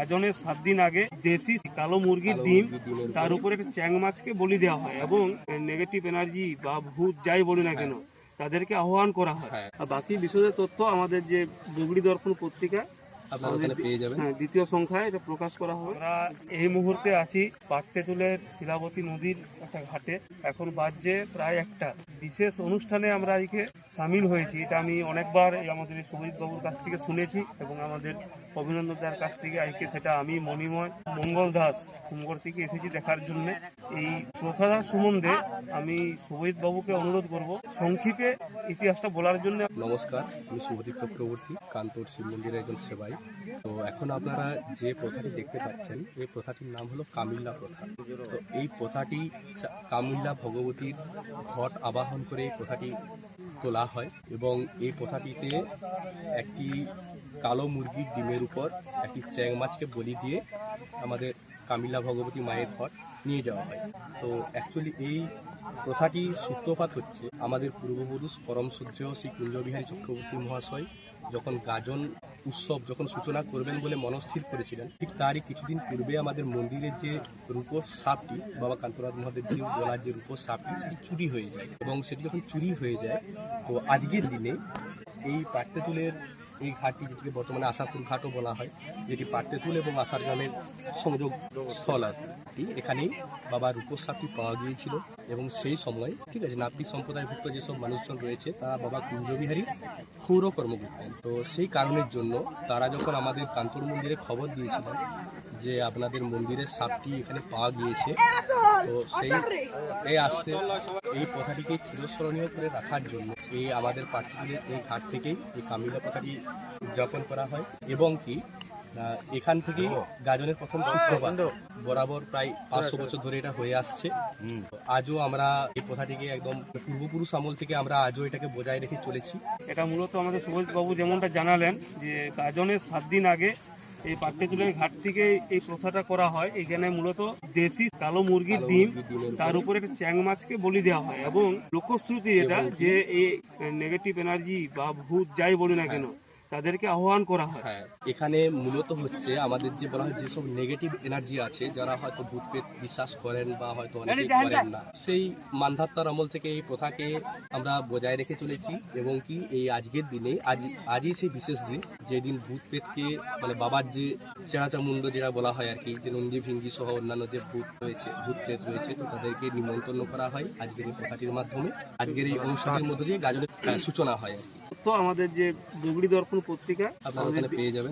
গাজনের 7 দিন আগে দেশি কালো মুরগির ডিম, তার উপরে একটা চ্যাং মাছকে বলি দেওয়া হয় এবং নেগেটিভ এনার্জি বা ভূত যাই বলি না কেন তাদেরকে আহ্বান করা হয়। আর বাকি বিশদ তথ্য আমাদের যে বুগড়ি দর্পণ পত্রিকা দ্বিতীয় সংখ্যায় এটা প্রকাশ করা হবে। আমরা এই মুহূর্তে আছি পাটতেতুলের শিলাবতী নদীর একটা ঘাটে। এখন বাজছে প্রায় একটা। বিশেষ অনুষ্ঠানে আমরা আজকে সামিল হয়েছি। এটা আমি অনেকবার আমাদের সুজিত বাবুর কাছ থেকে শুনেছি এবং আমাদের অভিনন্দন দার কাছ থেকে আজকে সেটা আমি মণিময় মঙ্গল দাস কুমগড় থেকে এসেছি দেখার জন্য। এই প্রথা সম্বন্ধে আমি সুজিত বাবুকে অনুরোধ করব সংক্ষেপে ইতিহাসটা বলার জন্য। নমস্কার, আমি শুভদীপ চক্রবর্তী, কান্তর শিব মন্দিরের একজন সেবাই। তো এখন আপনারা যে প্রথাটি দেখতে পাচ্ছেন, এই প্রথাটির নাম হলো কামিল্লা প্রথা। তো এই প্রথাটি কামিল্লা ভগবতীর ঘট আবাহন করে এই প্রথাটি তোলা হয় এবং এই প্রথাটিতে একটি কালো মুরগির ডিমের উপর একটি চ্যাং মাছকে বলি দিয়ে আমাদের কামিল্লা ভগবতী মায়ের ঘট নিয়ে যাওয়া হয়। তো অ্যাকচুয়ালি এই প্রথাটি সূত্রপাত হচ্ছে আমাদের পূর্বপুরুষ পরম শ্রদ্ধেয় শ্রী কুঞ্জবিহারী চক্রবর্তী মহাশয় যখন গাজন উৎসব যখন সূচনা করবেন বলে মনস্থির করেছিলেন, ঠিক তারই কিছুদিন পূর্বে আমাদের মন্দিরের যে রূপোর সাপটি, বাবা কান্তনাথ মহাদেবজি বলার যে রূপোর সাপটি, সেটি চুরি হয়ে যায় এবং সেটি যখন চুরি হয়ে যায়, তো আজকের দিনে এই পাটতেতুলের এই ঘাটটি, যেটিকে বর্তমানে আশাপুর ঘাটও বলা হয়, যেটি পাটতেতুল এবং আশার গ্রামের সংযোগ স্থল আর কি, এখানেই বাবা রূপোর সাপটি পাওয়া গিয়েছিল এবং সেই সময় ঠিক আছে নাপিত সম্প্রদায়ভুক্ত যেসব মানুষজন রয়েছে তারা বাবা কুঞ্জবিহারী ক্ষৌরকর্ম করতেন। তো সেই কারণের জন্য তারা যখন আমাদের কান্তর মন্দিরে খবর দিয়েছিলেন যে আপনাদের মন্দিরের সাপটি এখানে পাওয়া গিয়েছে, তো সেই আসতে এই প্রথাটিকে চিরস্মরণীয় করে রাখার জন্য এই আমাদের পাটতেতুলের এই ঘাট থেকেই এই কামিল্লা প্রথাটি উদযাপন করা হয় এবং কি এখান থেকেই গাজনের প্রথম সূত্রপাত। বরাবর প্রায় 500 বছর ধরে এটা হয়ে আসছে। আজও আমরা এই প্রথাটিকে একদম পূর্বপুরুষ আমল থেকে আমরা আজও এটাকে বজায় রেখে চলেছি। এটা মূলত আমাদের সুবোধ বাবু যেমনটা জানালেন যে গাজনের 7 দিন আগে এই পাটতেতুলের ঘাট থেকে এই প্রথাটা করা হয়। এখানে মূলত দেশি কালো মুরগির ডিম, তার উপরে একটা চ্যাং মাছকে বলি দেওয়া হয় এবং লোকশ্রুতি এটা যে এই নেগেটিভ এনার্জি বা ভূত যাই বলি না কেন তাদেরকে আহ্বান করা হয়। হ্যাঁ, এখানে মূলত হচ্ছে আমাদের যে বলা হয় যেসব নেগেটিভ এনার্জি আছে, যারা হয়তো ভূতপ্রেত বিশ্বাস করেন বা হয়তো অনেকে করেন না, সেই মান্ধাত্তার আমল থেকে এই প্রথাকে আমরা বজায় রেখে চলেছি এবং কি এই আজকের দিনে আজই সেই বিশেষ দিন যেদিন ভূতপ্রেতকে মানে বাবার যে চেরাচামুন্ড যেটা বলা হয় আর কি, যে নন্দী ভিঙ্গি সহ অন্যান্য যে ভূতপ্রেত রয়েছে, তো তাদেরকে নিমন্ত্রণ করা হয় আজকের এই প্রথাটির মাধ্যমে। আজকের এই অনুষ্ঠানের মধ্য দিয়ে গাজনের সূচনা হয় আর কি। তো আমাদের যে বুগড়ি দর্পণ পত্রিকা আপনারা ওখানে পেয়ে যাবেন।